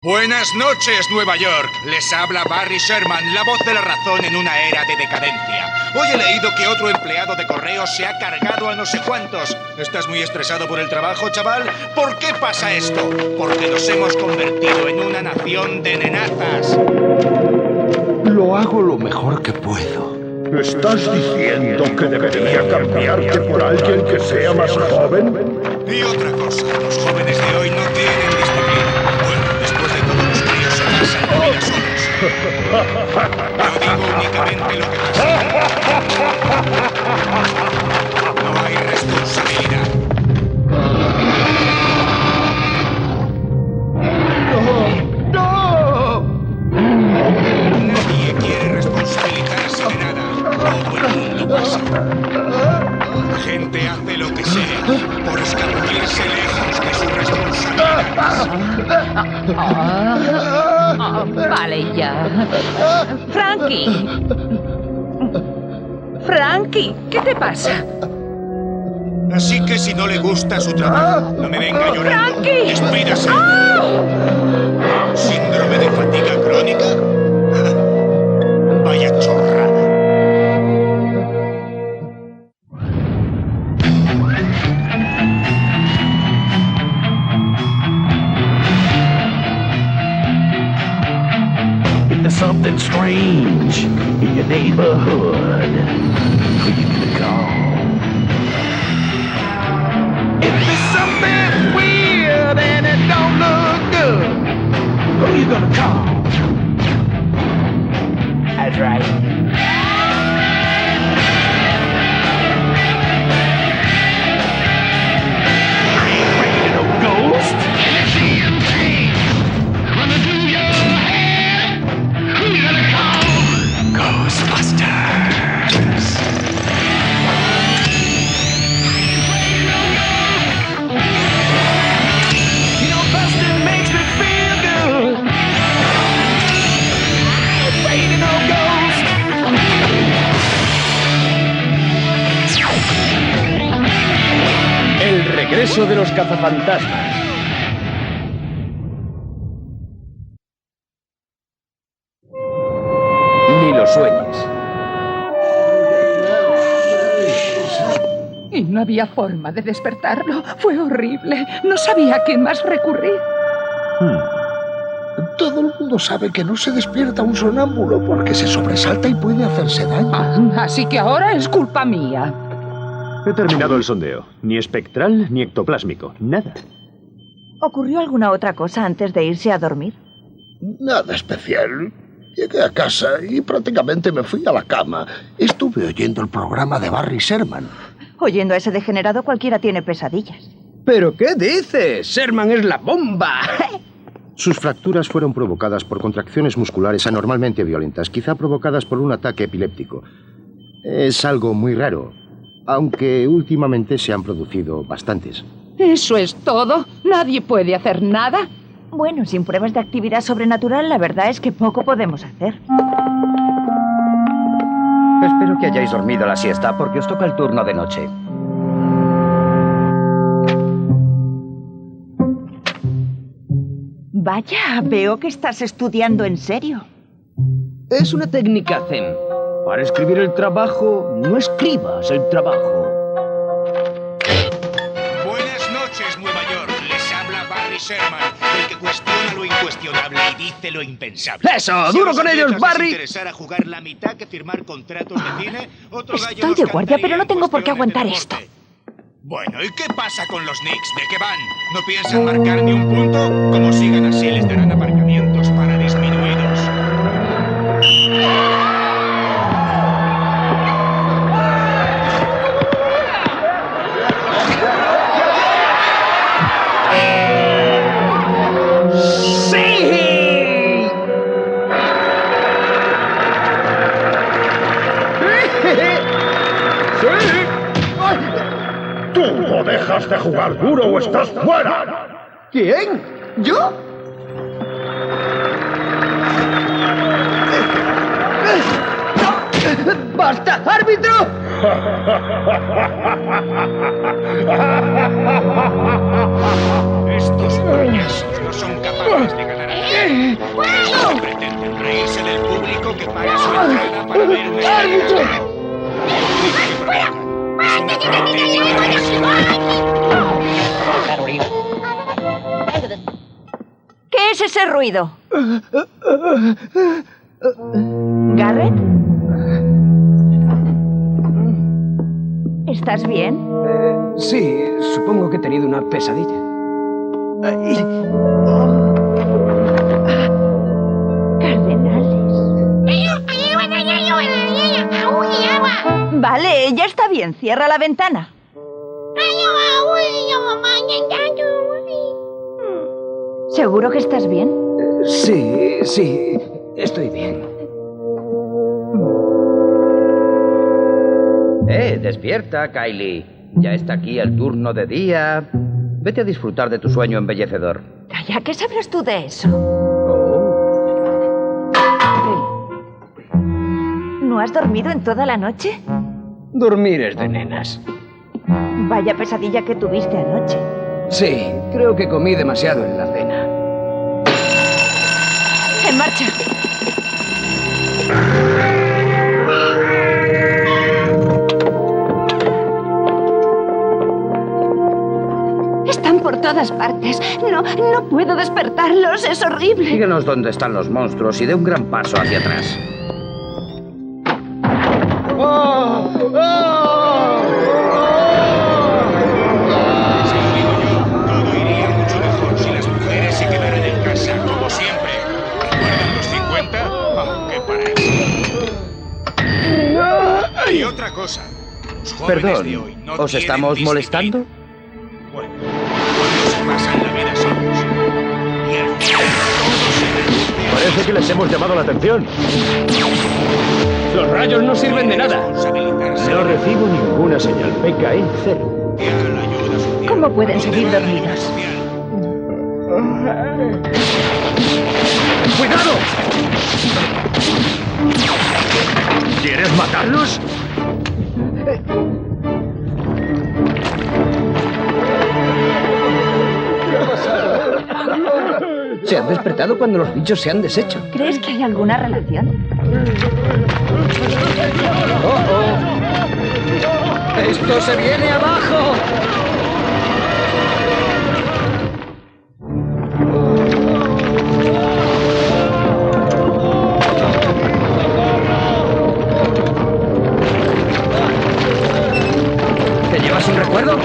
Buenas noches, Nueva York. Les habla Barry Sherman, la voz de la razón en una era de decadencia. Hoy he leído que otro empleado de correos se ha cargado a no sé cuántos. ¿Estás muy estresado por el trabajo, chaval? ¿Por qué pasa esto? Porque nos hemos convertido en una nación de nenazas. Lo hago lo mejor que puedo. ¿Estás diciendo que debería cambiarte por alguien que sea más joven? Y otra cosa, los jóvenes de hoy no tienen disciplina. Bueno, después de todo, los críos se pasan la vida solos. Yo digo únicamente lo que pasa. No hay responsabilidad. ¡No! Nadie quiere responsabilizarse de nada. Todo el mundo pasa. La gente hace lo que sea por escabullirse lejos de sus responsabilidades. Vale, ya. Frankie. Frankie, ¿qué te pasa? Así que si no le gusta su trabajo, no me venga llorando. ¡Frankie! ¡Despídase! ¿Síndrome de fatiga crónica? Vaya chorrada. Something strange in your neighborhood. Who you gonna call? If there's something weird and it don't look good, who you gonna call? That's right. El regreso de los cazafantasmas. Ni lo sueñes. Y no había forma de despertarlo. Fue horrible. No sabía a quién más recurrir. Todo el mundo sabe que no se despierta un sonámbulo porque se sobresalta y puede hacerse daño. Así que ahora es culpa mía. He terminado el sondeo. Ni espectral ni ectoplásmico. Nada. ¿Ocurrió alguna otra cosa antes de irse a dormir? Nada especial. Llegué a casa y prácticamente me fui a la cama. Estuve oyendo el programa de Barry Sherman. Oyendo a ese degenerado cualquiera tiene pesadillas. ¿Pero qué dices? Sherman es la bomba. Sus fracturas fueron provocadas por contracciones musculares anormalmente violentas, quizá provocadas por un ataque epiléptico. Es algo muy raro, aunque últimamente se han producido bastantes. ¿Eso es todo? ¿Nadie puede hacer nada? Bueno, sin pruebas de actividad sobrenatural, la verdad es que poco podemos hacer. Espero que hayáis dormido la siesta porque os toca el turno de noche. Vaya, veo que estás estudiando en serio. Es una técnica zen. Para escribir el trabajo, no escribas el trabajo. Buenas noches, Nueva York. Les habla Barry Sherman, el que cuestiona lo incuestionable y dice lo impensable. ¡Eso! ¡Duro con ellos, Barry! Si interesara jugar la mitad que firmar contratos de cine, otro gallo Estoy nos de guardia, cantaría pero no tengo por qué en cuestiones aguantar de deporte. Bueno, ¿y qué pasa con los Knicks? ¿De qué van? ¿No piensan marcar ni un punto? Como sigan así, les darán aparcamientos para disminuidos. ¿Tú no dejas de jugar duro o estás fuera? ¿Quién? ¿Yo? ¡Basta, árbitro! Estos payasos no son capaces de ganar a nadie. ¿Pretenden reírse del público que paga su entrada para ver un espectáculo? ¿Qué es ese ruido? ¿Garrett? ¿Estás bien? Sí, supongo que he tenido una pesadilla. Cardenales. Vale, ya está bien. Cierra la ventana. ¿Seguro que estás bien? Sí, estoy bien. Despierta, Kylie. Ya está aquí el turno de día. Vete a disfrutar de tu sueño embellecedor. Calla, ¿qué sabrás tú de eso? ¿No has dormido en toda la noche? Dormir es de nenas. Vaya pesadilla que tuviste anoche. Sí, creo que comí demasiado en la cena. ¡En marcha! Están por todas partes. No puedo despertarlos. Es horrible. Díganos dónde están los monstruos y dé un gran paso hacia atrás. Se lo digo yo, todo iría mucho mejor si las mujeres se quedaran en casa, como siempre. ¿Recuerdan los 50? Aunque para eso. Y otra cosa. Los jóvenes Perdón, de hoy no ¿os tienen estamos disciplina. molestando? Bueno, algunos se pasan la vida solos. Y al final todos se Parece que les hemos llamado la atención. Los rayos no sirven de nada. No recibo ninguna señal. PKE 0. ¿Cómo pueden seguir dormidos? ¡Cuidado! ¿Quieres matarlos? Se han despertado cuando los bichos se han deshecho. ¿Crees que hay alguna relación? ¡Esto se viene abajo! ¿Te llevas un recuerdo?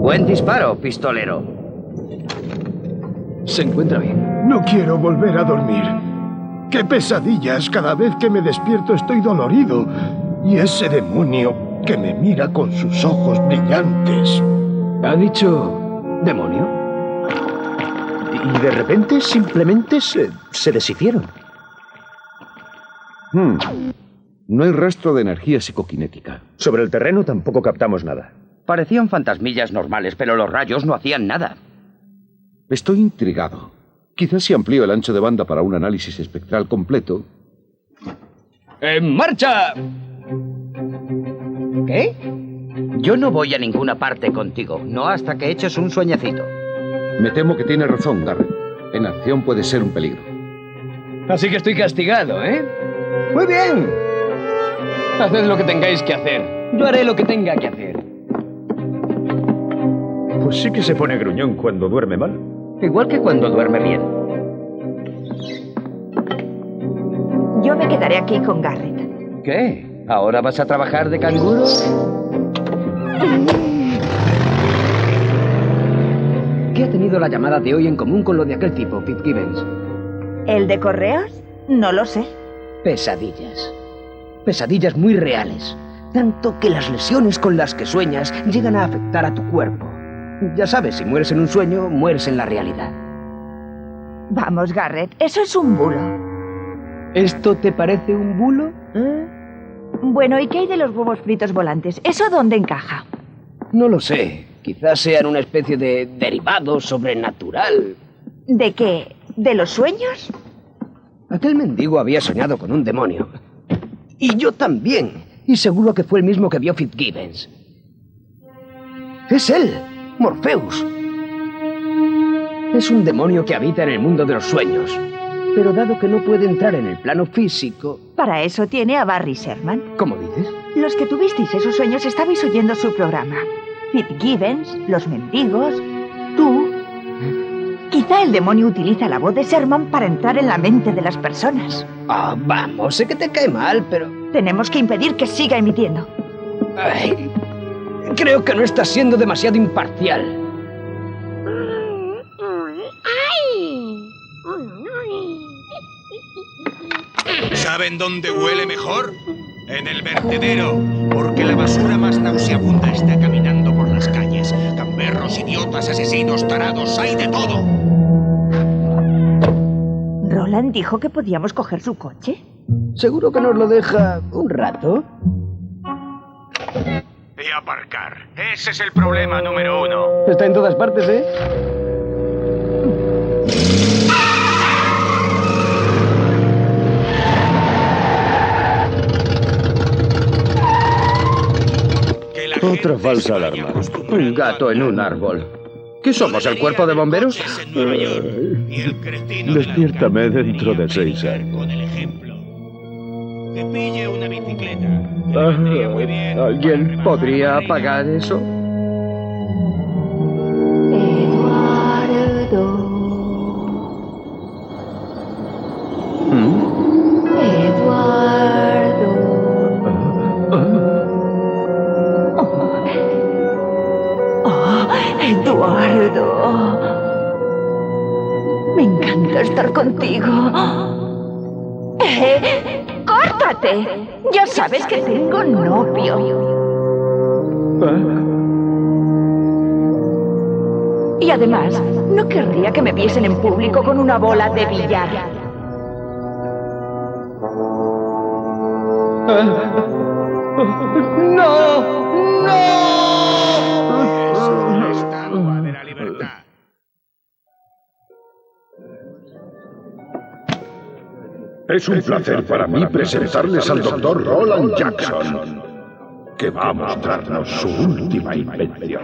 Buen disparo, pistolero. Se encuentra bien. No quiero volver a dormir. ¡Qué pesadillas! Cada vez que me despierto estoy dolorido. Y ese demonio que me mira con sus ojos brillantes. ¿Ha dicho demonio? Y de repente simplemente se deshicieron. No hay rastro de energía psicoquinética. Sobre el terreno tampoco captamos nada. Parecían fantasmillas normales, pero los rayos no hacían nada. Estoy intrigado. Quizás si amplío el ancho de banda para un análisis espectral completo. ¡En marcha! ¿Qué? Yo no voy a ninguna parte contigo, no hasta que eches un sueñecito. Me temo que tiene razón, Garrett. En acción puede ser un peligro. Así que estoy castigado, ¿eh? Muy bien. Haced lo que tengáis que hacer. Yo haré lo que tenga que hacer. Pues sí que se pone gruñón cuando duerme mal. Igual que cuando duerme bien. Yo me quedaré aquí con Garrett. ¿Qué? ¿Ahora vas a trabajar de canguro? ¿Qué ha tenido la llamada de hoy en común con lo de aquel tipo, Pete Gibbons? ¿El de correos? No lo sé. Pesadillas. Pesadillas muy reales. Tanto que las lesiones con las que sueñas llegan a afectar a tu cuerpo. Ya sabes, si mueres en un sueño, mueres en la realidad. Vamos, Garrett, eso es un bulo. ¿Esto te parece un bulo? Bueno, ¿y qué hay de los huevos fritos volantes? ¿Eso dónde encaja? No lo sé. Quizás sean una especie de derivado sobrenatural. ¿De qué? ¿De los sueños? Aquel mendigo había soñado con un demonio. Y yo también. Y seguro que fue el mismo que vio Fitzgibbons. Es él, Morpheus. Es un demonio que habita en el mundo de los sueños. Pero dado que no puede entrar en el plano físico... Para eso tiene a Barry Sherman. ¿Cómo dices? Los que tuvisteis esos sueños estabais oyendo su programa. Fitzgibbons, los mendigos, tú... Quizá el demonio utiliza la voz de Sherman para entrar en la mente de las personas. Ah, vamos, sé que te cae mal, pero... Tenemos que impedir que siga emitiendo. Ay, creo que no estás siendo demasiado imparcial. ¿Saben dónde huele mejor? En el vertedero, porque la basura más nauseabunda está caminando por las calles. Gamberros, idiotas, asesinos, tarados, hay de todo. ¿Roland dijo que podíamos coger su coche? ¿Seguro que nos lo deja un rato? Y aparcar. Ese es el problema número 1. Está en todas partes, ¿eh? Otra falsa alarma. Un gato en un árbol. ¿Qué somos, el cuerpo de bomberos? Despiértame dentro de 6 años. Con el ejemplo. Que pille una bicicleta. Que le vendría muy bien. ¿Alguien podría apagar eso? Eduardo. Eduardo. Eduardo. Me encanta estar contigo. ¡Córtate! Ya sabes que tengo novio. Y además, no querría que me viesen en público con una bola de billar. ¡No! ¡No! Estatua de la libertad. Es un placer para mí presentarles al Dr. Roland Jackson, que va a mostrarnos su última invención.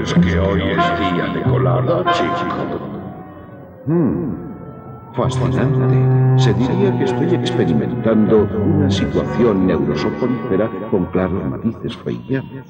Es que hoy es día de colada, chico. Fascinante. Se diría que estoy experimentando una situación neurosoporífera con claros matices freudianos.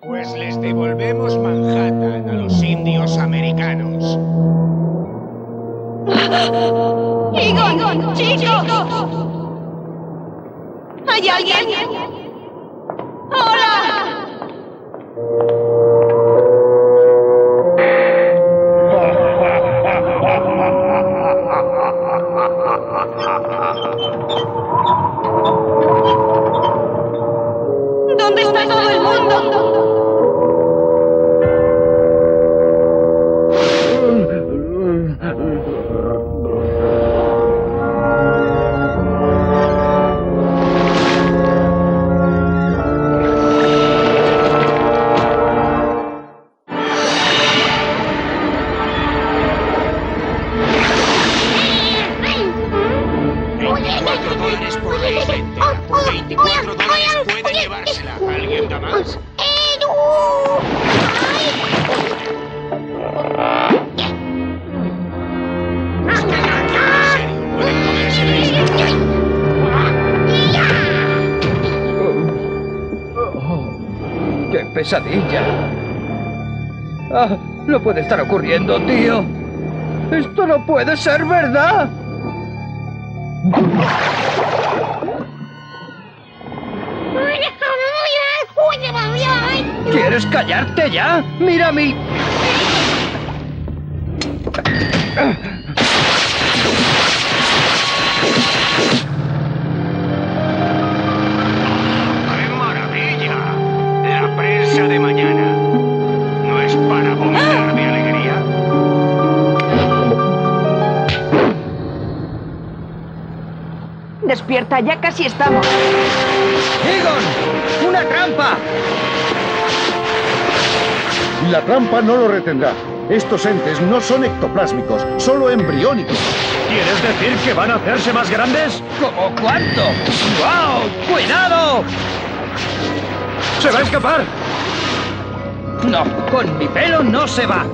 Pues les devolvemos Manhattan a los indios americanos. ¡Egon! ¡Chicos! ¿Hay alguien? ¡Hola! ¿Dónde está todo el mundo? $24 por la isla. Por $24 puede llevársela. ¿Alguien da más? Pueden comerse la isla. ¡Qué pesadilla! No puede estar ocurriendo, tío. Esto no puede ser verdad. ¿Quieres callarte ya? ¡Mira a mí! ¡Qué maravilla! La prensa de mañana. ¿No es para vomitar de alegría? Despierta, ya casi estamos. ¡Egon! ¡Una trampa! La trampa no lo retendrá. Estos entes no son ectoplásmicos, solo embriónicos. ¿Quieres decir que van a hacerse más grandes? ¿Cómo cuánto? ¡Wow! ¡Cuidado! ¡Se va a escapar! No, con mi pelo no se va.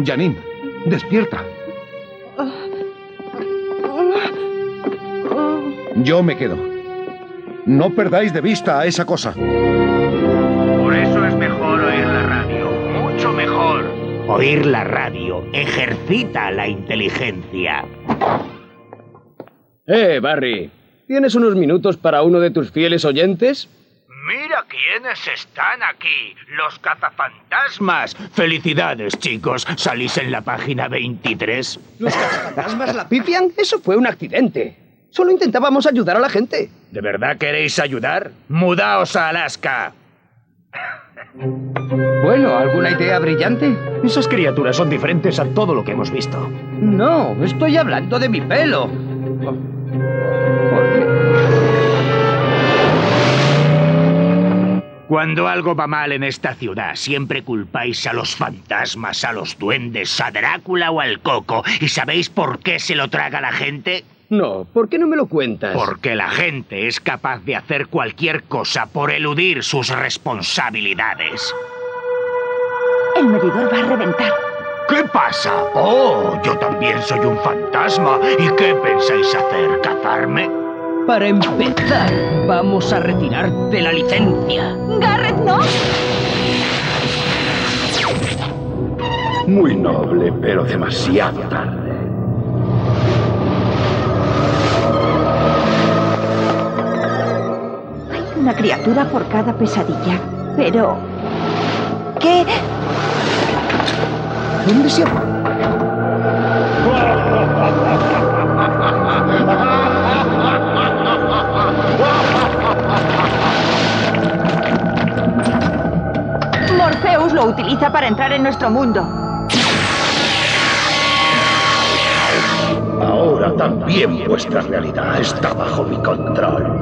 Janine, despierta. Yo me quedo. No perdáis de vista a esa cosa. Por eso es mejor oír la radio. Mucho mejor. Oír la radio ejercita la inteligencia. Barry, ¿tienes unos minutos para uno de tus fieles oyentes? Mira quiénes están aquí, los cazafantasmas. Felicidades, chicos. Salís en la página 23. ¿Los cazafantasmas la pifian? Eso fue un accidente. Solo intentábamos ayudar a la gente. ¿De verdad queréis ayudar? ¡Mudaos a Alaska! Bueno, ¿alguna idea brillante? Esas criaturas son diferentes a todo lo que hemos visto. No, estoy hablando de mi pelo. Cuando algo va mal en esta ciudad, siempre culpáis a los fantasmas, a los duendes, a Drácula o al Coco. ¿Y sabéis por qué se lo traga la gente? No, ¿por qué no me lo cuentas? Porque la gente es capaz de hacer cualquier cosa por eludir sus responsabilidades. El medidor va a reventar. ¿Qué pasa? Oh, yo también soy un fantasma. ¿Y qué pensáis hacer? ¿Cazarme? Para empezar, vamos a retirarte la licencia. ¡Garrett, no! Muy noble, pero demasiado tarde. Hay una criatura por cada pesadilla. Pero... ¿qué? ¿Dónde se va? Morpheus lo utiliza para entrar en nuestro mundo. Ahora también vuestra realidad está bajo mi control.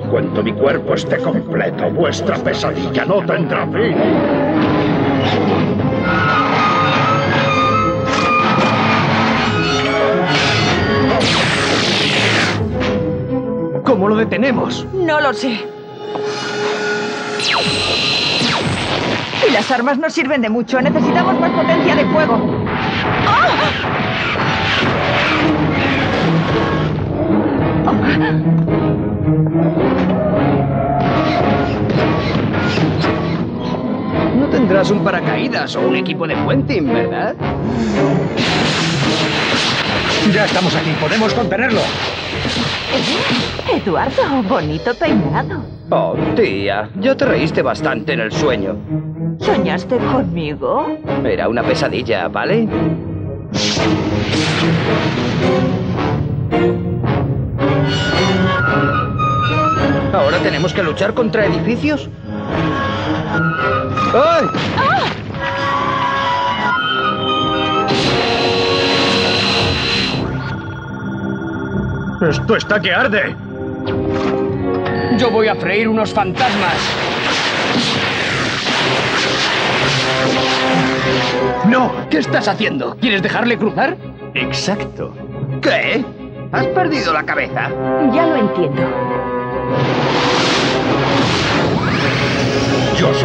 Cuando mi cuerpo esté completo, vuestra pesadilla no tendrá fin. ¿Cómo lo detenemos? No lo sé. Y las armas no sirven de mucho. Necesitamos más potencia de fuego. No tendrás un paracaídas o un equipo de puenting, ¿verdad? Ya estamos aquí, podemos contenerlo. Eduardo, bonito peinado. Oh, tía, ya te reíste bastante en el sueño. ¿Soñaste conmigo? Era una pesadilla, ¿vale? ¿Ahora tenemos que luchar contra edificios? ¡Ay! ¡Esto está que arde! Yo voy a freír unos fantasmas. ¡No! ¿Qué estás haciendo? ¿Quieres dejarle cruzar? Exacto. ¿Qué? ¿Has perdido la cabeza? Ya lo entiendo.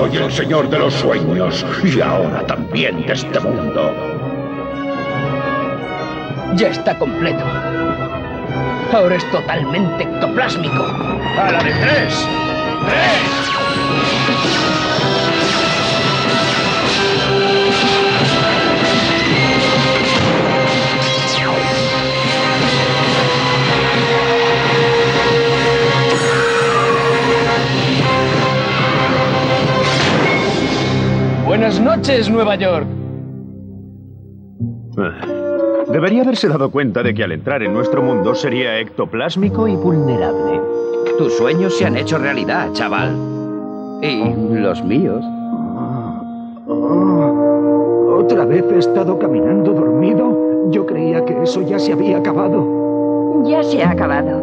soy el señor de los sueños y ahora también de este mundo. Ya está completo. Ahora es totalmente ectoplásmico. ¡A la de 3! ¡3! Buenas noches, Nueva York. Debería haberse dado cuenta de que al entrar en nuestro mundo sería ectoplásmico y vulnerable. Tus sueños se han hecho realidad, chaval. Y los míos. ¿Otra vez he estado caminando dormido? Yo creía que eso ya se había acabado. Ya se ha acabado.